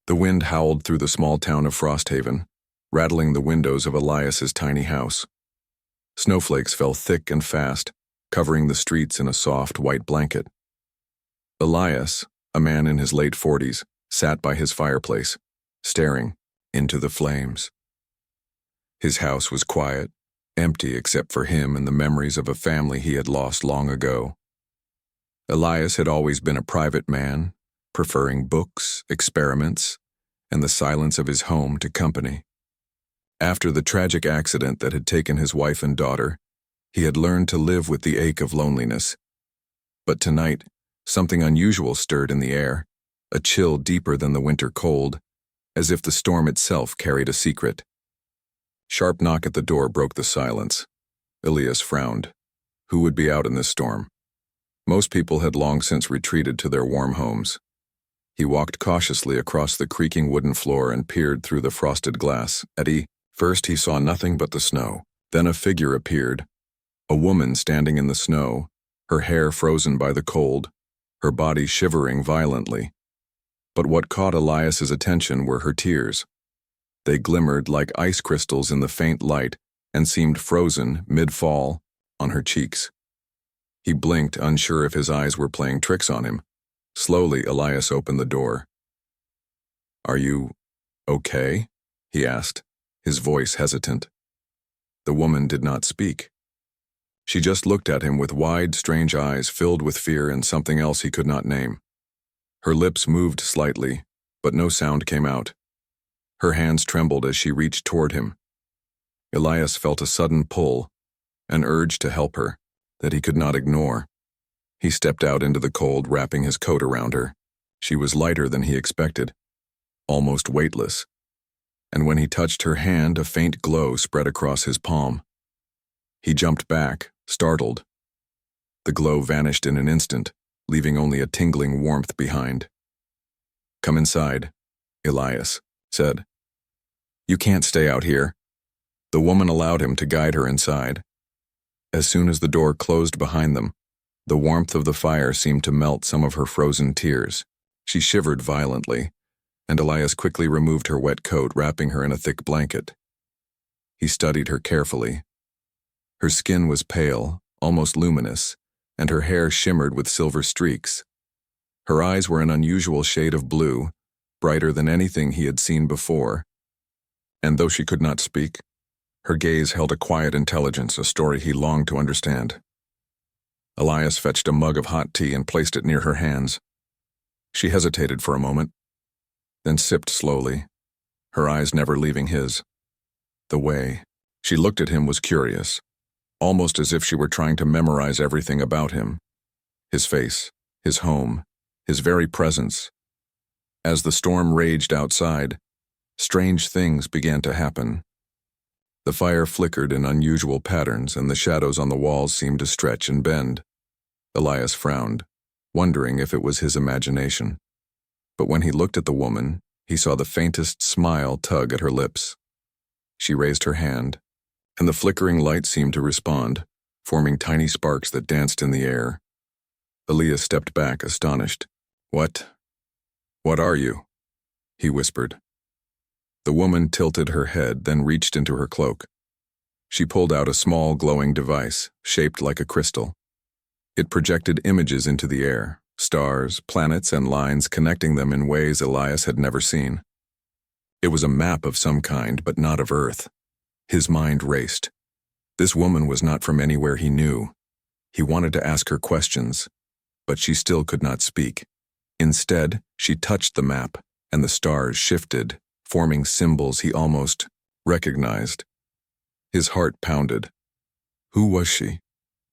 The wind howled through the small town of Frosthaven, rattling the windows of Elias's tiny house. Snowflakes fell thick and fast, covering the streets in a soft white blanket. Elias, a man in his late 40s, sat by his fireplace, staring into the flames. His house was quiet, empty except for him and the memories of a family he had lost long ago. Elias had always been a private man, preferring books, experiments, and the silence of his home to company. After the tragic accident that had taken his wife and daughter, he had learned to live with the ache of loneliness. But tonight, something unusual stirred in the air, a chill deeper than the winter cold, as if the storm itself carried a secret. Sharp knock at the door broke the silence. Elias frowned. Who would be out in this storm? Most people had long since retreated to their warm homes. He walked cautiously across the creaking wooden floor and peered through the frosted glass. First he saw nothing but the snow. Then a figure appeared. A woman standing in the snow, her hair frozen by the cold, her body shivering violently. But what caught Elias's attention were her tears. They glimmered like ice crystals in the faint light and seemed frozen, mid-fall, on her cheeks. He blinked, unsure if his eyes were playing tricks on him. Slowly, Elias opened the door. "Are you okay?" he asked, his voice hesitant. The woman did not speak. She just looked at him with wide, strange eyes filled with fear and something else he could not name. Her lips moved slightly, but no sound came out. Her hands trembled as she reached toward him. Elias felt a sudden pull, an urge to help her, that he could not ignore. He stepped out into the cold, wrapping his coat around her. She was lighter than he expected, almost weightless. And when he touched her hand, a faint glow spread across his palm. He jumped back, startled. The glow vanished in an instant, leaving only a tingling warmth behind. "Come inside," Elias said. "You can't stay out here." The woman allowed him to guide her inside. As soon as the door closed behind them, the warmth of the fire seemed to melt some of her frozen tears. She shivered violently, and Elias quickly removed her wet coat, wrapping her in a thick blanket. He studied her carefully. Her skin was pale, almost luminous, and her hair shimmered with silver streaks. Her eyes were an unusual shade of blue, brighter than anything he had seen before. And though she could not speak, her gaze held a quiet intelligence, a story he longed to understand. Elias fetched a mug of hot tea and placed it near her hands. She hesitated for a moment, then sipped slowly, her eyes never leaving his. The way she looked at him was curious, almost as if she were trying to memorize everything about him. His face, his home, his very presence. As the storm raged outside, strange things began to happen. The fire flickered in unusual patterns, and the shadows on the walls seemed to stretch and bend. Elias frowned, wondering if it was his imagination. But when he looked at the woman, he saw the faintest smile tug at her lips. She raised her hand, and the flickering light seemed to respond, forming tiny sparks that danced in the air. Elias stepped back, astonished. What are you?" he whispered. The woman tilted her head, then reached into her cloak. She pulled out a small glowing device, shaped like a crystal. It projected images into the air, stars, planets, and lines connecting them in ways Elias had never seen. It was a map of some kind, but not of Earth. His mind raced. This woman was not from anywhere he knew. He wanted to ask her questions, but she still could not speak. Instead, she touched the map, and the stars shifted, forming symbols he almost recognized. His heart pounded. Who was she?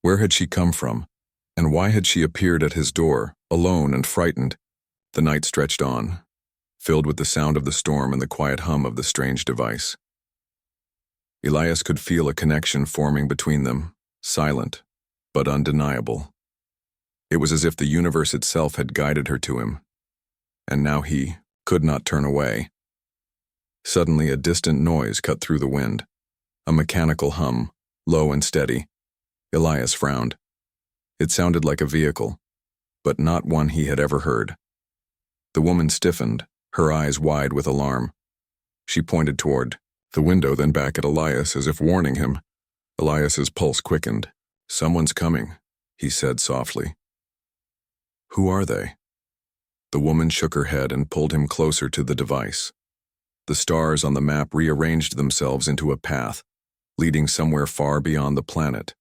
Where had she come from? And why had she appeared at his door, alone and frightened? The night stretched on, filled with the sound of the storm and the quiet hum of the strange device. Elias could feel a connection forming between them, silent, but undeniable. It was as if the universe itself had guided her to him, and now he could not turn away. Suddenly, a distant noise cut through the wind, a mechanical hum, low and steady. Elias frowned. It sounded like a vehicle, but not one he had ever heard. The woman stiffened, her eyes wide with alarm. She pointed toward the window, then back at Elias as if warning him. Elias's pulse quickened. "Someone's coming," he said softly. "Who are they?" The woman shook her head and pulled him closer to the device. The stars on the map rearranged themselves into a path, leading somewhere far beyond the planet.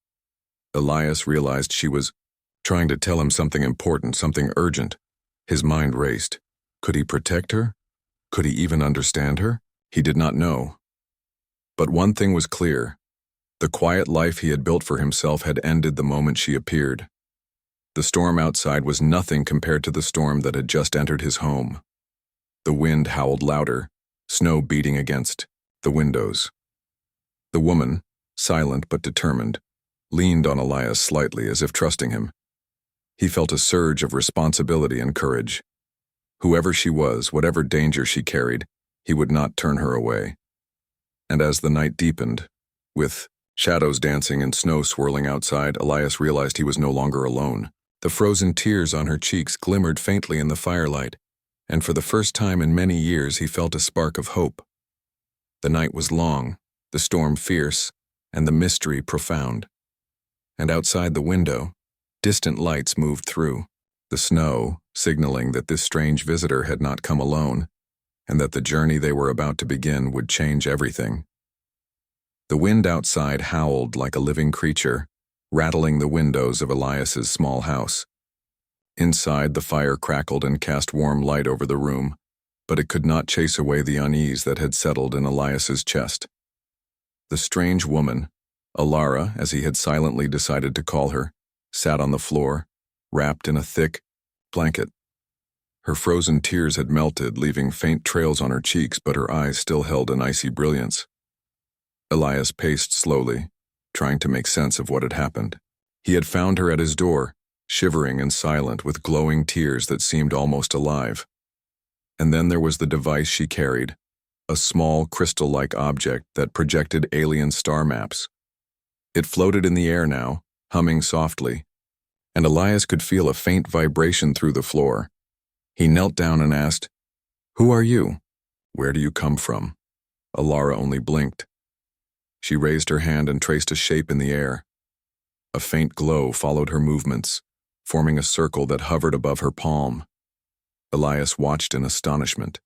Elias realized she was trying to tell him something important, something urgent. His mind raced. Could he protect her? Could he even understand her? He did not know. But one thing was clear. The quiet life he had built for himself had ended the moment she appeared. The storm outside was nothing compared to the storm that had just entered his home. The wind howled louder, snow beating against the windows. The woman, silent but determined, leaned on Elias slightly as if trusting him. He felt a surge of responsibility and courage. Whoever she was, whatever danger she carried, he would not turn her away. And as the night deepened, with shadows dancing and snow swirling outside, Elias realized he was no longer alone. The frozen tears on her cheeks glimmered faintly in the firelight, and for the first time in many years he felt a spark of hope. The night was long, the storm fierce, and the mystery profound. And outside the window, distant lights moved through, the snow signaling that this strange visitor had not come alone, and that the journey they were about to begin would change everything. The wind outside howled like a living creature, rattling the windows of Elias's small house. Inside, the fire crackled and cast warm light over the room, but it could not chase away the unease that had settled in Elias's chest. The strange woman, Alara, as he had silently decided to call her, sat on the floor, wrapped in a thick blanket. Her frozen tears had melted, leaving faint trails on her cheeks, but her eyes still held an icy brilliance. Elias paced slowly, trying to make sense of what had happened. He had found her at his door, shivering and silent, with glowing tears that seemed almost alive. And then there was the device she carried, a small crystal-like object that projected alien star maps. It floated in the air now, humming softly, and Elias could feel a faint vibration through the floor. He knelt down and asked, "Who are you? Where do you come from?" Alara only blinked. She raised her hand and traced a shape in the air. A faint glow followed her movements, forming a circle that hovered above her palm. Elias watched in astonishment.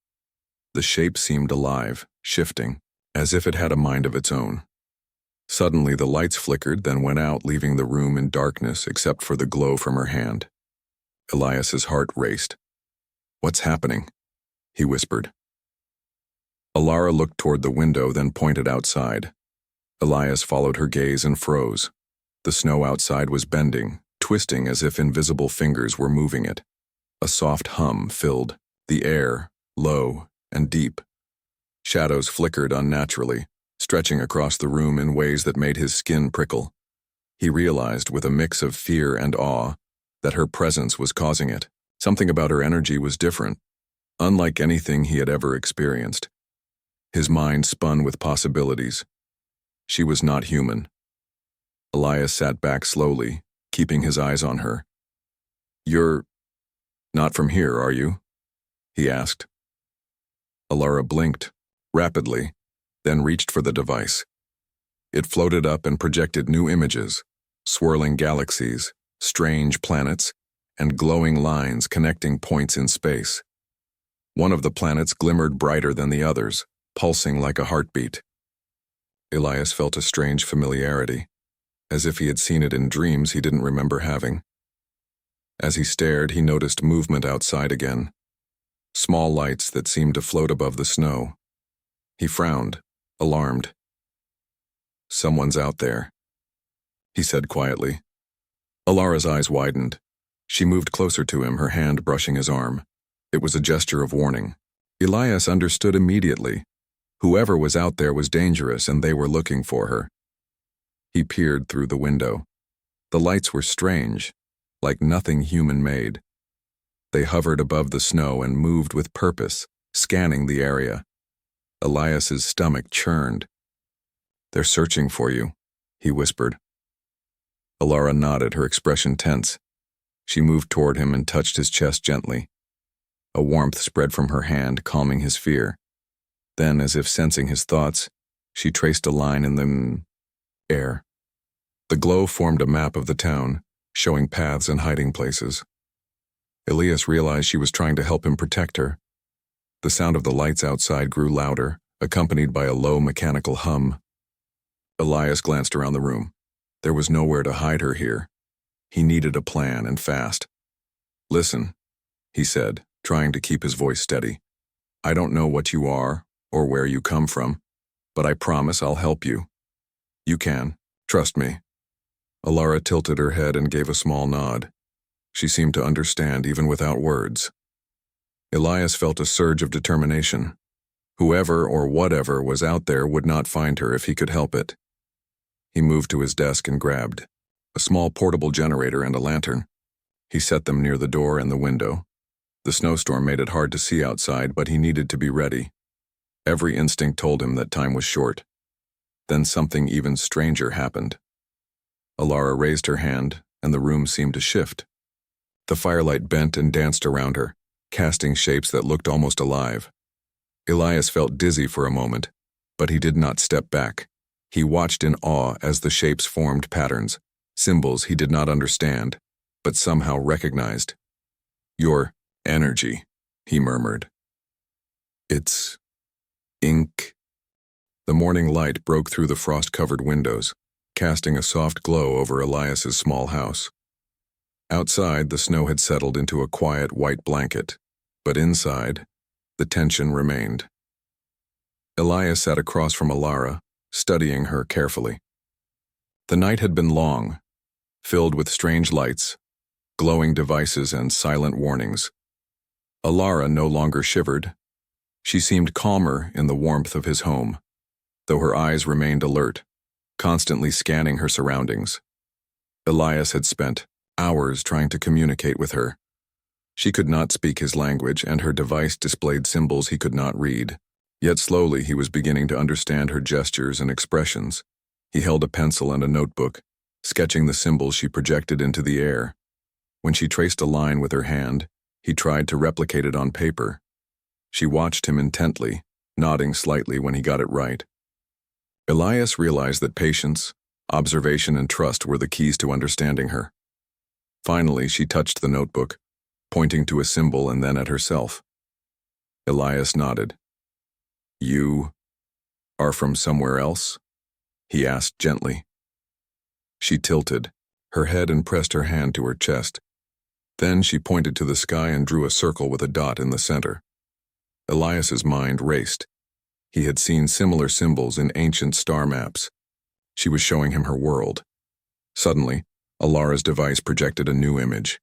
The shape seemed alive, shifting, as if it had a mind of its own. Suddenly the lights flickered, then went out, leaving the room in darkness except for the glow from her hand. Elias's heart raced. "What's happening?" he whispered. Alara looked toward the window, then pointed outside. Elias followed her gaze and froze. The snow outside was bending, twisting as if invisible fingers were moving it. A soft hum filled the air, low and deep. Shadows flickered unnaturally, stretching across the room in ways that made his skin prickle. He realized, with a mix of fear and awe, that her presence was causing it. Something about her energy was different, unlike anything he had ever experienced. His mind spun with possibilities. She was not human. Elias sat back slowly, keeping his eyes on her. "You're not from here, are you?" he asked. Alara blinked, rapidly, then reached for the device. It floated up and projected new images, swirling galaxies, strange planets, and glowing lines connecting points in space. One of the planets glimmered brighter than the others, pulsing like a heartbeat. Elias felt a strange familiarity, as if he had seen it in dreams he didn't remember having. As he stared, he noticed movement outside again, small lights that seemed to float above the snow. He frowned, alarmed. "Someone's out there," he said quietly. Alara's eyes widened. She moved closer to him, her hand brushing his arm. It was a gesture of warning. Elias understood immediately. Whoever was out there was dangerous, and they were looking for her. He peered through the window. The lights were strange, like nothing human made. They hovered above the snow and moved with purpose, scanning the area. Elias's stomach churned. "They're searching for you," he whispered. Alara nodded, her expression tense. She moved toward him and touched his chest gently. A warmth spread from her hand, calming his fear. Then, as if sensing his thoughts, she traced a line in the air. The glow formed a map of the town, showing paths and hiding places. Elias realized she was trying to help him protect her. The sound of the lights outside grew louder, accompanied by a low mechanical hum. Elias glanced around the room. There was nowhere to hide her here. He needed a plan, and fast. "Listen," he said, trying to keep his voice steady. "I don't know what you are or where you come from, but I promise I'll help you. You can. Trust me." Alara tilted her head and gave a small nod. She seemed to understand even without words. Elias felt a surge of determination. Whoever or whatever was out there would not find her if he could help it. He moved to his desk and grabbed a small portable generator and a lantern. He set them near the door and the window. The snowstorm made it hard to see outside, but he needed to be ready. Every instinct told him that time was short. Then something even stranger happened. Alara raised her hand, and the room seemed to shift. The firelight bent and danced around her, casting shapes that looked almost alive. Elias felt dizzy for a moment, but he did not step back. He watched in awe as the shapes formed patterns, symbols he did not understand, but somehow recognized. "Your energy," he murmured. "It's ink." The morning light broke through the frost-covered windows, casting a soft glow over Elias's small house. Outside, the snow had settled into a quiet white blanket, but inside, the tension remained. Elias sat across from Alara, studying her carefully. The night had been long, filled with strange lights, glowing devices, and silent warnings. Alara no longer shivered. She seemed calmer in the warmth of his home, though her eyes remained alert, constantly scanning her surroundings. Elias had spent hours trying to communicate with her. She could not speak his language, and her device displayed symbols he could not read. Yet slowly he was beginning to understand her gestures and expressions. He held a pencil and a notebook, sketching the symbols she projected into the air. When she traced a line with her hand, he tried to replicate it on paper. She watched him intently, nodding slightly when he got it right. Elias realized that patience, observation, and trust were the keys to understanding her. Finally, she touched the notebook, pointing to a symbol and then at herself. Elias nodded. "You are from somewhere else?" he asked gently. She tilted her head and pressed her hand to her chest. Then she pointed to the sky and drew a circle with a dot in the center. Elias's mind raced. He had seen similar symbols in ancient star maps. She was showing him her world. Suddenly, Alara's device projected a new image.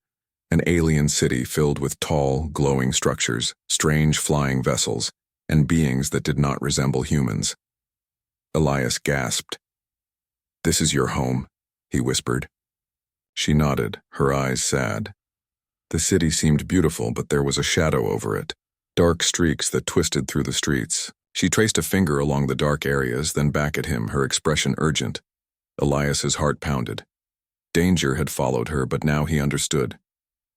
An alien city filled with tall, glowing structures, strange flying vessels, and beings that did not resemble humans. Elias gasped. "This is your home," he whispered. She nodded, her eyes sad. The city seemed beautiful, but there was a shadow over it, dark streaks that twisted through the streets. She traced a finger along the dark areas, then back at him, her expression urgent. Elias's heart pounded. Danger had followed her, but now he understood.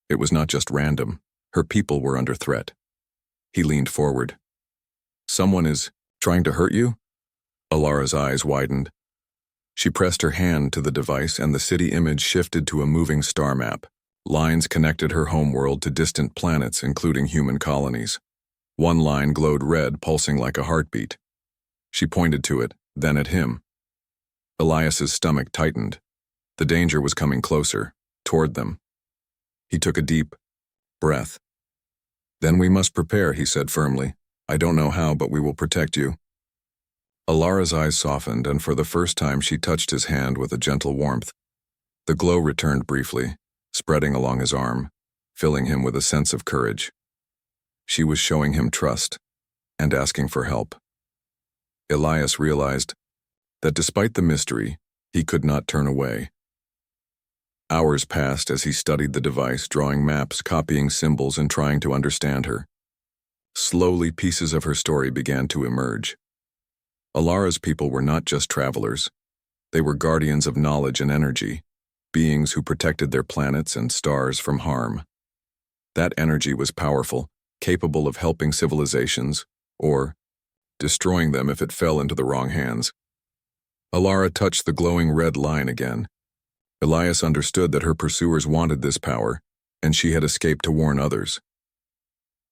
It was not just random. Her people were under threat. He leaned forward. "Someone is trying to hurt you?" Alara's eyes widened. She pressed her hand to the device, and the city image shifted to a moving star map. Lines connected her homeworld to distant planets, including human colonies. One line glowed red, pulsing like a heartbeat. She pointed to it, then at him. Elias's stomach tightened. The danger was coming closer, toward them. He took a deep breath. "Then we must prepare," he said firmly. "I don't know how, but we will protect you." Alara's eyes softened, and for the first time she touched his hand with a gentle warmth. The glow returned briefly, spreading along his arm, filling him with a sense of courage. She was showing him trust and asking for help. Elias realized that despite the mystery, he could not turn away. Hours passed as he studied the device, drawing maps, copying symbols, and trying to understand her. Slowly, pieces of her story began to emerge. Alara's people were not just travelers. They were guardians of knowledge and energy, beings who protected their planets and stars from harm. That energy was powerful, capable of helping civilizations, or destroying them if it fell into the wrong hands. Alara touched the glowing red line again. Elias understood that her pursuers wanted this power, and she had escaped to warn others.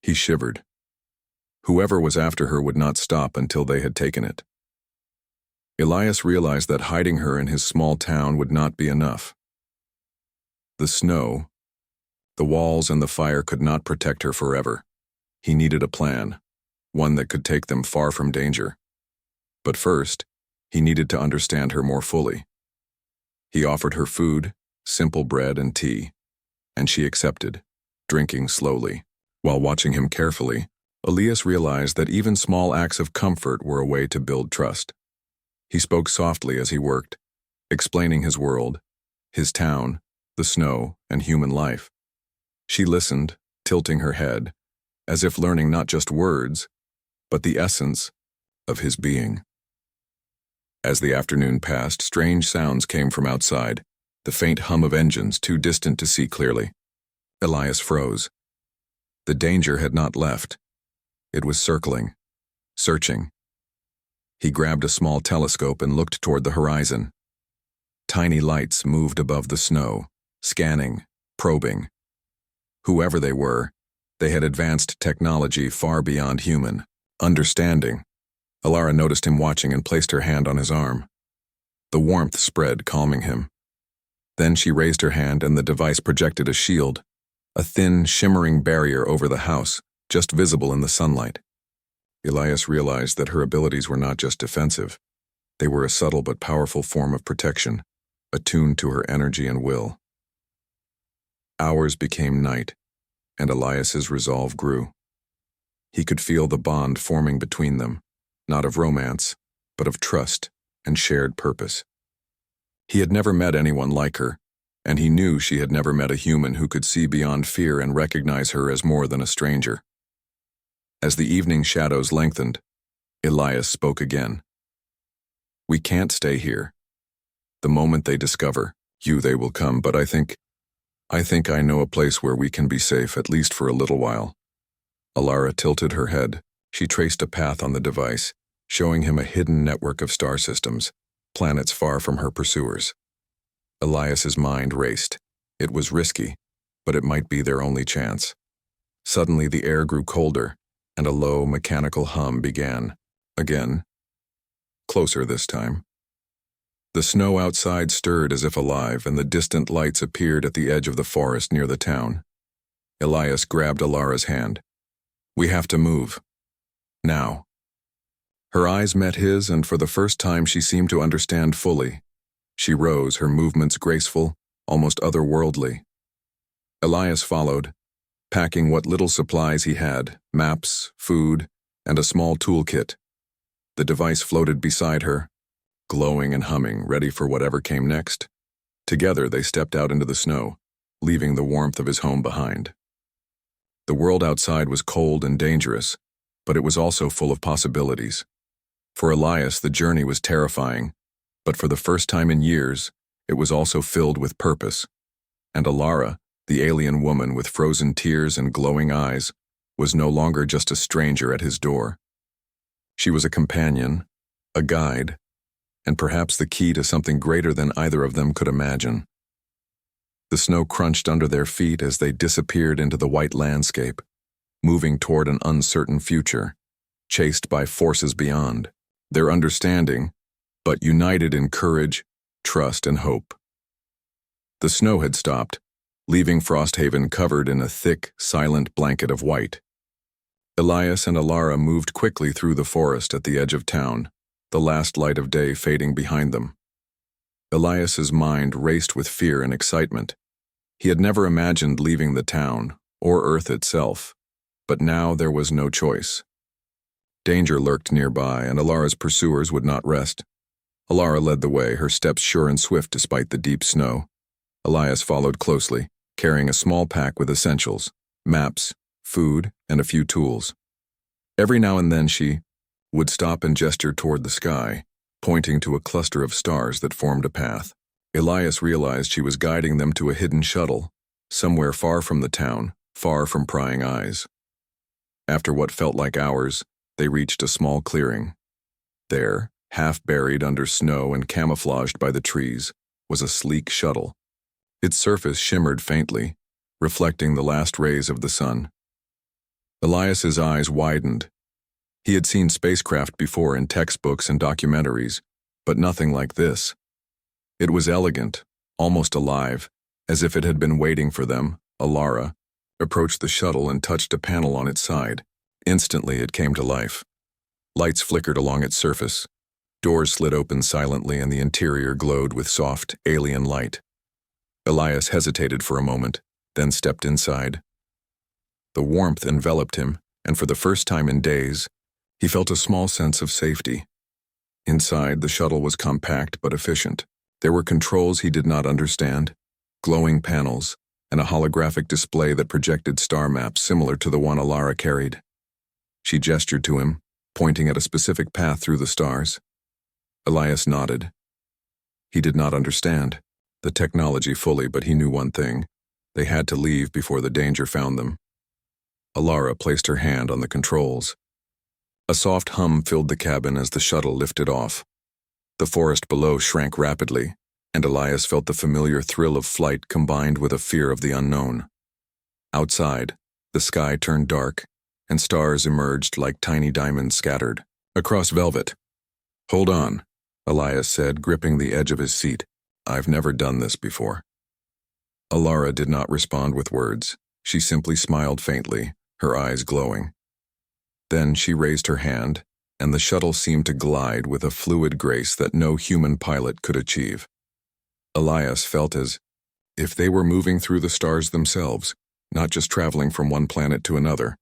He shivered. Whoever was after her would not stop until they had taken it. Elias realized that hiding her in his small town would not be enough. The snow, the walls and the fire could not protect her forever. He needed a plan, one that could take them far from danger. But first, he needed to understand her more fully. He offered her food, simple bread and tea, and she accepted, drinking slowly. While watching him carefully, Elias realized that even small acts of comfort were a way to build trust. He spoke softly as he worked, explaining his world, his town, the snow, and human life. She listened, tilting her head, as if learning not just words, but the essence of his being. As the afternoon passed, strange sounds came from outside, the faint hum of engines too distant to see clearly. Elias froze. The danger had not left. It was circling, searching. He grabbed a small telescope and looked toward the horizon. Tiny lights moved above the snow, scanning, probing. Whoever they were, they had advanced technology far beyond human understanding. Alara noticed him watching and placed her hand on his arm. The warmth spread, calming him. Then she raised her hand and the device projected a shield, a thin, shimmering barrier over the house, just visible in the sunlight. Elias realized that her abilities were not just defensive. They were a subtle but powerful form of protection, attuned to her energy and will. Hours became night, and Elias's resolve grew. He could feel the bond forming between them, not of romance, but of trust and shared purpose. He had never met anyone like her, and he knew she had never met a human who could see beyond fear and recognize her as more than a stranger. As the evening shadows lengthened, Elias spoke again. "We can't stay here. The moment they discover you, they will come, but I think I know a place where we can be safe, at least for a little while." Alara tilted her head. She traced a path on the device, showing him a hidden network of star systems, planets far from her pursuers. Elias's mind raced. It was risky, but it might be their only chance. Suddenly the air grew colder, and a low, mechanical hum began. Again. Closer this time. The snow outside stirred as if alive, and the distant lights appeared at the edge of the forest near the town. Elias grabbed Alara's hand. "We have to move. Now." Her eyes met his, and for the first time she seemed to understand fully. She rose, her movements graceful, almost otherworldly. Elias followed, packing what little supplies he had, maps, food, and a small toolkit. The device floated beside her, glowing and humming, ready for whatever came next. Together they stepped out into the snow, leaving the warmth of his home behind. The world outside was cold and dangerous, but it was also full of possibilities. For Elias, the journey was terrifying, but for the first time in years, it was also filled with purpose. And Alara, the alien woman with frozen tears and glowing eyes, was no longer just a stranger at his door. She was a companion, a guide, and perhaps the key to something greater than either of them could imagine. The snow crunched under their feet as they disappeared into the white landscape, moving toward an uncertain future, chased by forces beyond, their understanding, but united in courage, trust, and hope. The snow had stopped, leaving Frosthaven covered in a thick, silent blanket of white. Elias and Alara moved quickly through the forest at the edge of town, the last light of day fading behind them. Elias's mind raced with fear and excitement. He had never imagined leaving the town, or Earth itself, but now there was no choice. Danger lurked nearby, and Alara's pursuers would not rest. Alara led the way, her steps sure and swift despite the deep snow. Elias followed closely, carrying a small pack with essentials, maps, food, and a few tools. Every now and then she would stop and gesture toward the sky, pointing to a cluster of stars that formed a path. Elias realized she was guiding them to a hidden shuttle, somewhere far from the town, far from prying eyes. After what felt like hours, they reached a small clearing. There, half buried under snow and camouflaged by the trees, was a sleek shuttle. Its surface shimmered faintly, reflecting the last rays of the sun. Elias's eyes widened. He had seen spacecraft before in textbooks and documentaries, but nothing like this. It was elegant, almost alive, as if it had been waiting for them. Alara approached the shuttle and touched a panel on its side. Instantly, it came to life. Lights flickered along its surface. Doors slid open silently and the interior glowed with soft, alien light. Elias hesitated for a moment, then stepped inside. The warmth enveloped him, and for the first time in days, he felt a small sense of safety. Inside, the shuttle was compact but efficient. There were controls he did not understand, glowing panels, and a holographic display that projected star maps similar to the one Alara carried. She gestured to him, pointing at a specific path through the stars. Elias nodded. He did not understand the technology fully, but he knew one thing. They had to leave before the danger found them. Alara placed her hand on the controls. A soft hum filled the cabin as the shuttle lifted off. The forest below shrank rapidly, and Elias felt the familiar thrill of flight combined with a fear of the unknown. Outside, the sky turned dark, and stars emerged like tiny diamonds scattered across velvet. "Hold on," Elias said, gripping the edge of his seat. "I've never done this before." Alara did not respond with words. She simply smiled faintly, her eyes glowing. Then she raised her hand, and the shuttle seemed to glide with a fluid grace that no human pilot could achieve. Elias felt as if they were moving through the stars themselves, not just traveling from one planet to another.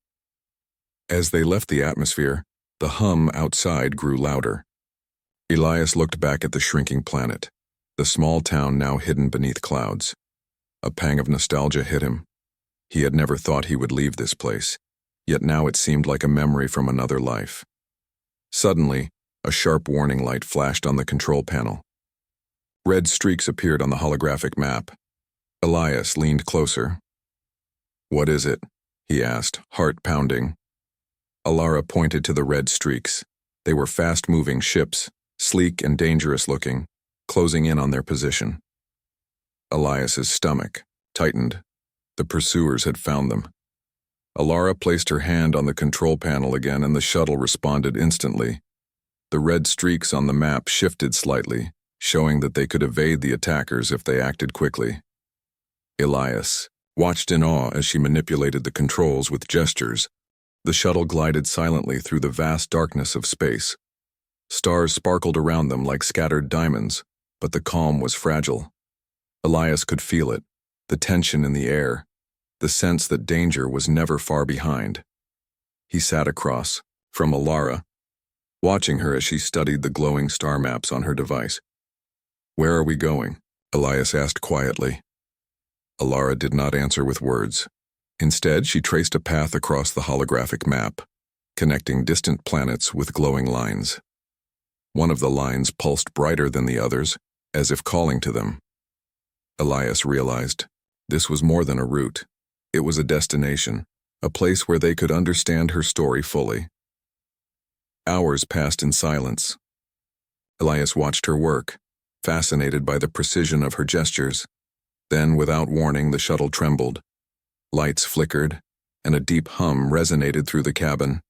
As they left the atmosphere, the hum outside grew louder. Elias looked back at the shrinking planet, the small town now hidden beneath clouds. A pang of nostalgia hit him. He had never thought he would leave this place, yet now it seemed like a memory from another life. Suddenly, a sharp warning light flashed on the control panel. Red streaks appeared on the holographic map. Elias leaned closer. "What is it?" he asked, heart pounding. Alara pointed to the red streaks. They were fast-moving ships, sleek and dangerous-looking, closing in on their position. Elias's stomach tightened. The pursuers had found them. Alara placed her hand on the control panel again and the shuttle responded instantly. The red streaks on the map shifted slightly, showing that they could evade the attackers if they acted quickly. Elias watched in awe as she manipulated the controls with gestures. The shuttle glided silently through the vast darkness of space. Stars sparkled around them like scattered diamonds, but the calm was fragile. Elias could feel it, the tension in the air, the sense that danger was never far behind. He sat across from Alara, watching her as she studied the glowing star maps on her device. "Where are we going?" Elias asked quietly. Alara did not answer with words. Instead, she traced a path across the holographic map, connecting distant planets with glowing lines. One of the lines pulsed brighter than the others, as if calling to them. Elias realized this was more than a route. It was a destination, a place where they could understand her story fully. Hours passed in silence. Elias watched her work, fascinated by the precision of her gestures. Then, without warning, the shuttle trembled. Lights flickered, and a deep hum resonated through the cabin.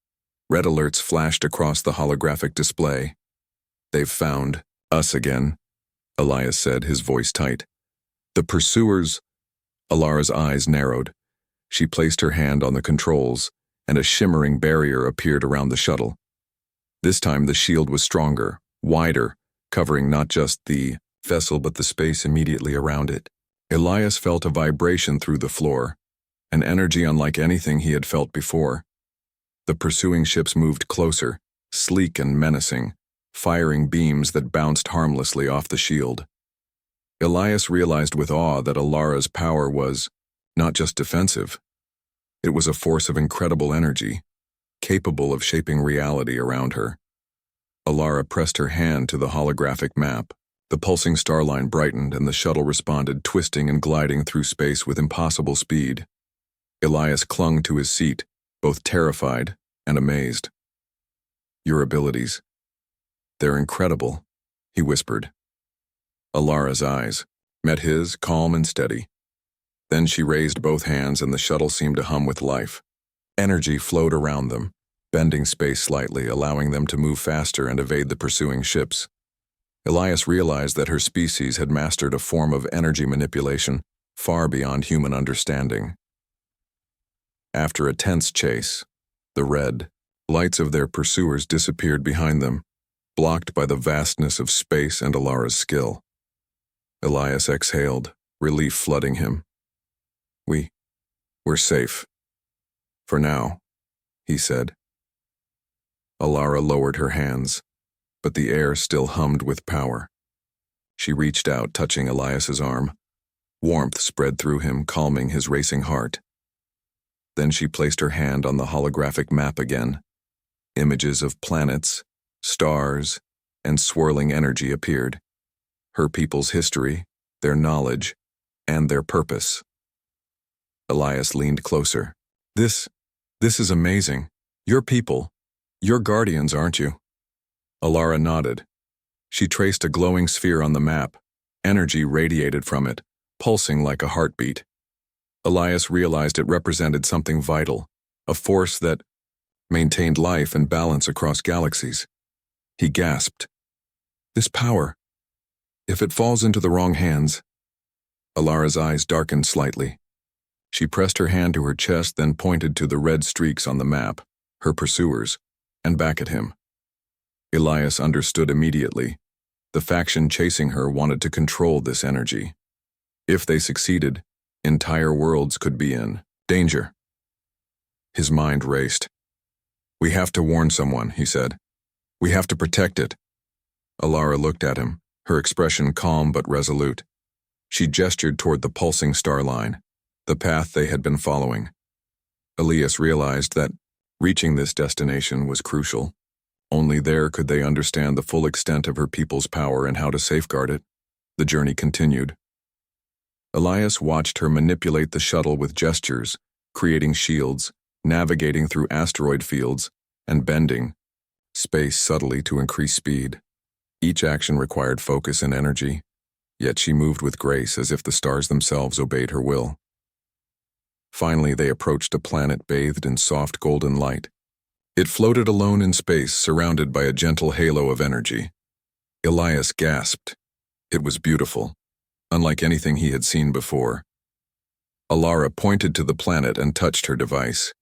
Red alerts flashed across the holographic display. "They've found us again," Elias said, his voice tight. "The pursuers—" Alara's eyes narrowed. She placed her hand on the controls, and a shimmering barrier appeared around the shuttle. This time the shield was stronger, wider, covering not just the vessel but the space immediately around it. Elias felt a vibration through the floor, an energy unlike anything he had felt before. The pursuing ships moved closer, sleek and menacing, firing beams that bounced harmlessly off the shield. Elias realized with awe that Alara's power was not just defensive. It was a force of incredible energy, capable of shaping reality around her. Alara pressed her hand to the holographic map. The pulsing starline brightened and the shuttle responded, twisting and gliding through space with impossible speed. Elias clung to his seat, both terrified and amazed. "Your abilities. They're incredible," he whispered. Alara's eyes met his, calm and steady. Then she raised both hands and the shuttle seemed to hum with life. Energy flowed around them, bending space slightly, allowing them to move faster and evade the pursuing ships. Elias realized that her species had mastered a form of energy manipulation far beyond human understanding. After a tense chase, the red lights of their pursuers disappeared behind them, blocked by the vastness of space and Alara's skill. Elias exhaled, relief flooding him. We're safe. For now," he said. Alara lowered her hands, but the air still hummed with power. She reached out, touching Elias's arm. Warmth spread through him, calming his racing heart. Then she placed her hand on the holographic map again. Images of planets, stars, and swirling energy appeared. Her people's history, their knowledge, and their purpose. Elias leaned closer. This is amazing. Your people, your guardians, aren't you?" Alara nodded. She traced a glowing sphere on the map. Energy radiated from it, pulsing like a heartbeat. Elias realized it represented something vital, a force that maintained life and balance across galaxies. He gasped. "This power, if it falls into the wrong hands..." Alara's eyes darkened slightly. She pressed her hand to her chest, then pointed to the red streaks on the map, her pursuers, and back at him. Elias understood immediately. The faction chasing her wanted to control this energy. If they succeeded, entire worlds could be in danger. His mind raced. "We have to warn someone," he said. "We have to protect it." Alara looked at him, her expression calm but resolute. She gestured toward the pulsing star line, the path they had been following. Elias realized that reaching this destination was crucial. Only there could they understand the full extent of her people's power and how to safeguard it. The journey continued. Elias watched her manipulate the shuttle with gestures, creating shields, navigating through asteroid fields, and bending space subtly to increase speed. Each action required focus and energy, yet she moved with grace as if the stars themselves obeyed her will. Finally, they approached a planet bathed in soft golden light. It floated alone in space, surrounded by a gentle halo of energy. Elias gasped. It was beautiful, unlike anything he had seen before. Alara pointed to the planet and touched her device.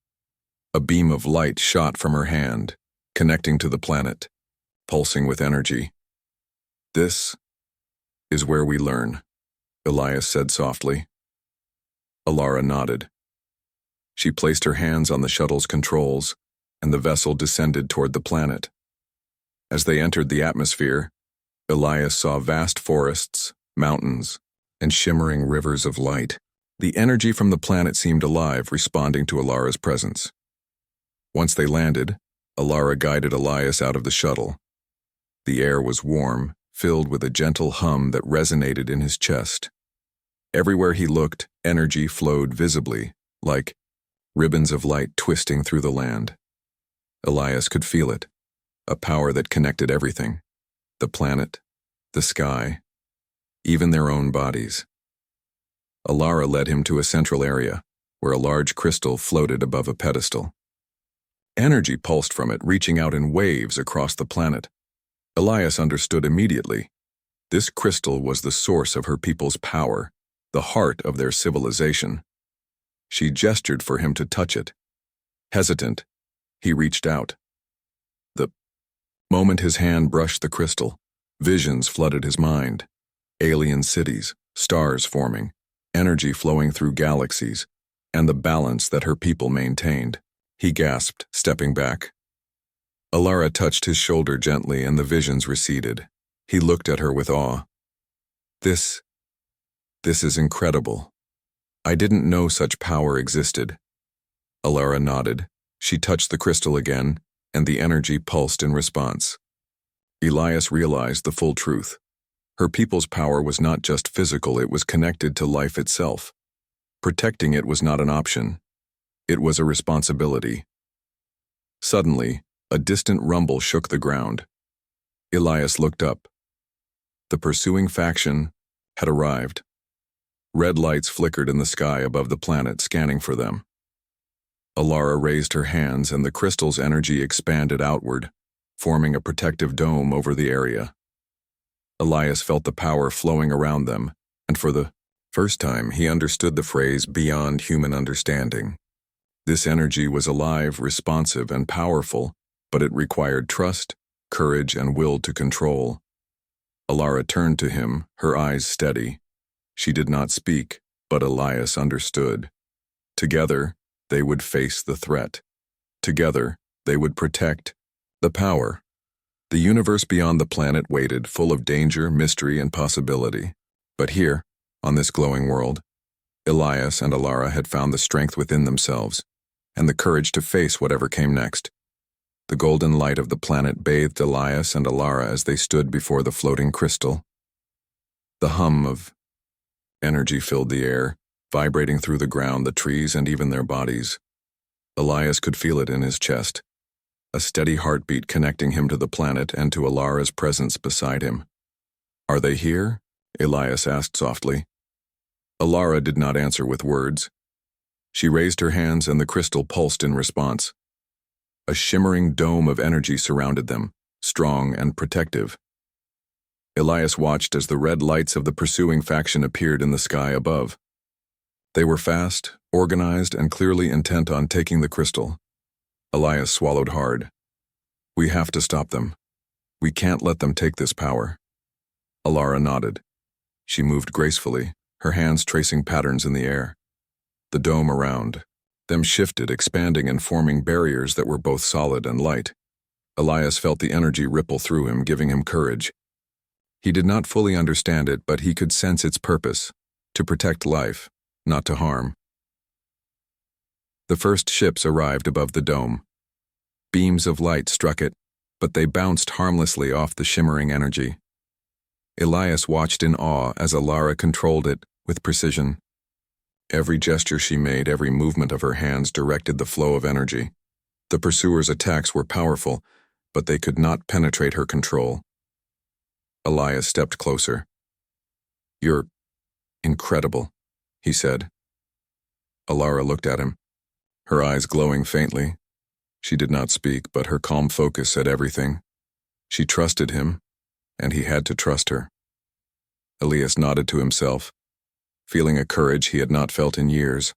A beam of light shot from her hand, connecting to the planet, pulsing with energy. "This is where we learn," Elias said softly. Alara nodded. She placed her hands on the shuttle's controls, and the vessel descended toward the planet. As they entered the atmosphere, Elias saw vast forests, mountains, and shimmering rivers of light. The energy from the planet seemed alive, responding to Alara's presence. Once they landed, Alara guided Elias out of the shuttle. The air was warm, filled with a gentle hum that resonated in his chest. Everywhere he looked, energy flowed visibly, like ribbons of light twisting through the land. Elias could feel it, a power that connected everything: the planet, the sky, even their own bodies. Alara led him to a central area, where a large crystal floated above a pedestal. Energy pulsed from it, reaching out in waves across the planet. Elias understood immediately. This crystal was the source of her people's power, the heart of their civilization. She gestured for him to touch it. Hesitant, he reached out. The moment his hand brushed the crystal, visions flooded his mind. Alien cities, stars forming, energy flowing through galaxies, and the balance that her people maintained. He gasped, stepping back. Alara touched his shoulder gently and the visions receded. He looked at her with awe. This is incredible. I didn't know such power existed." Alara nodded. She touched the crystal again, and the energy pulsed in response. Elias realized the full truth. Her people's power was not just physical, it was connected to life itself. Protecting it was not an option. It was a responsibility. Suddenly, a distant rumble shook the ground. Elias looked up. The pursuing faction had arrived. Red lights flickered in the sky above the planet, scanning for them. Alara raised her hands and the crystal's energy expanded outward, forming a protective dome over the area. Elias felt the power flowing around them, and for the first time he understood the phrase beyond human understanding. This energy was alive, responsive, and powerful, but it required trust, courage, and will to control. Alara turned to him, her eyes steady. She did not speak, but Elias understood. Together, they would face the threat. Together, they would protect the power. The universe beyond the planet waited, full of danger, mystery, and possibility. But here, on this glowing world, Elias and Alara had found the strength within themselves, and the courage to face whatever came next. The golden light of the planet bathed Elias and Alara as they stood before the floating crystal. The hum of energy filled the air, vibrating through the ground, the trees, and even their bodies. Elias could feel it in his chest, a steady heartbeat connecting him to the planet and to Alara's presence beside him. "Are they here?" Elias asked softly. Alara did not answer with words. She raised her hands and the crystal pulsed in response. A shimmering dome of energy surrounded them, strong and protective. Elias watched as the red lights of the pursuing faction appeared in the sky above. They were fast, organized, and clearly intent on taking the crystal. Elias swallowed hard. "We have to stop them. We can't let them take this power." Alara nodded. She moved gracefully, her hands tracing patterns in the air. The dome around them shifted, expanding and forming barriers that were both solid and light. Elias felt the energy ripple through him, giving him courage. He did not fully understand it, but he could sense its purpose: to protect life, not to harm. The first ships arrived above the dome. Beams of light struck it, but they bounced harmlessly off the shimmering energy. Elias watched in awe as Alara controlled it with precision. Every gesture she made, every movement of her hands directed the flow of energy. The pursuers' attacks were powerful, but they could not penetrate her control. Elias stepped closer. "You're incredible," he said. Alara looked at him, her eyes glowing faintly. She did not speak, but her calm focus said everything. She trusted him, and he had to trust her. Elias nodded to himself, feeling a courage he had not felt in years.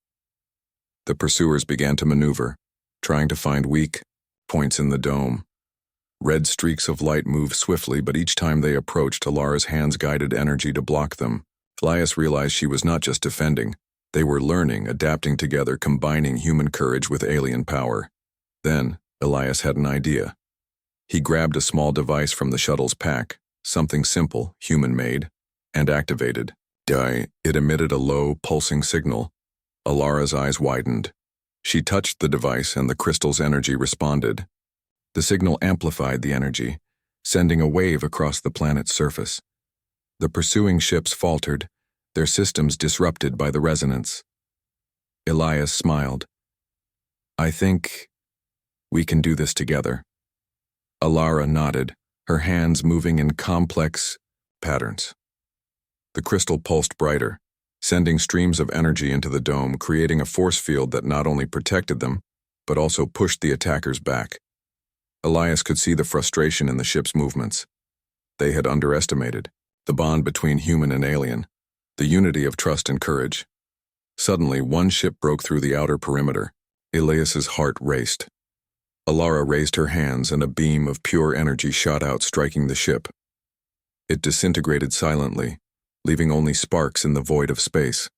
The pursuers began to maneuver, trying to find weak points in the dome. Red streaks of light moved swiftly, but each time they approached, Alara's hands guided energy to block them. Elias realized she was not just defending. They were learning, adapting together, combining human courage with alien power. Then, Elias had an idea. He grabbed a small device from the shuttle's pack, something simple, human-made, and activated. It emitted a low, pulsing signal. Alara's eyes widened. She touched the device and the crystal's energy responded. The signal amplified the energy, sending a wave across the planet's surface. The pursuing ships faltered, their systems disrupted by the resonance. Elias smiled. "I think we can do this together." Alara nodded, her hands moving in complex patterns. The crystal pulsed brighter, sending streams of energy into the dome, creating a force field that not only protected them, but also pushed the attackers back. Elias could see the frustration in the ship's movements. They had underestimated the bond between human and alien, the unity of trust and courage. Suddenly, one ship broke through the outer perimeter. Elias's heart raced. Alara raised her hands and a beam of pure energy shot out, striking the ship. It disintegrated silently, leaving only sparks in the void of space.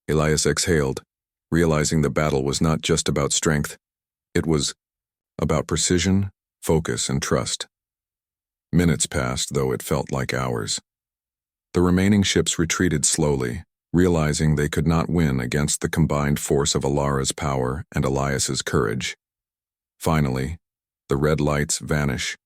Elias exhaled, realizing the battle was not just about strength. It was about precision, focus, and trust. Minutes passed, though it felt like hours. The remaining ships retreated slowly, realizing they could not win against the combined force of Alara's power and Elias's courage. Finally, the red lights vanished,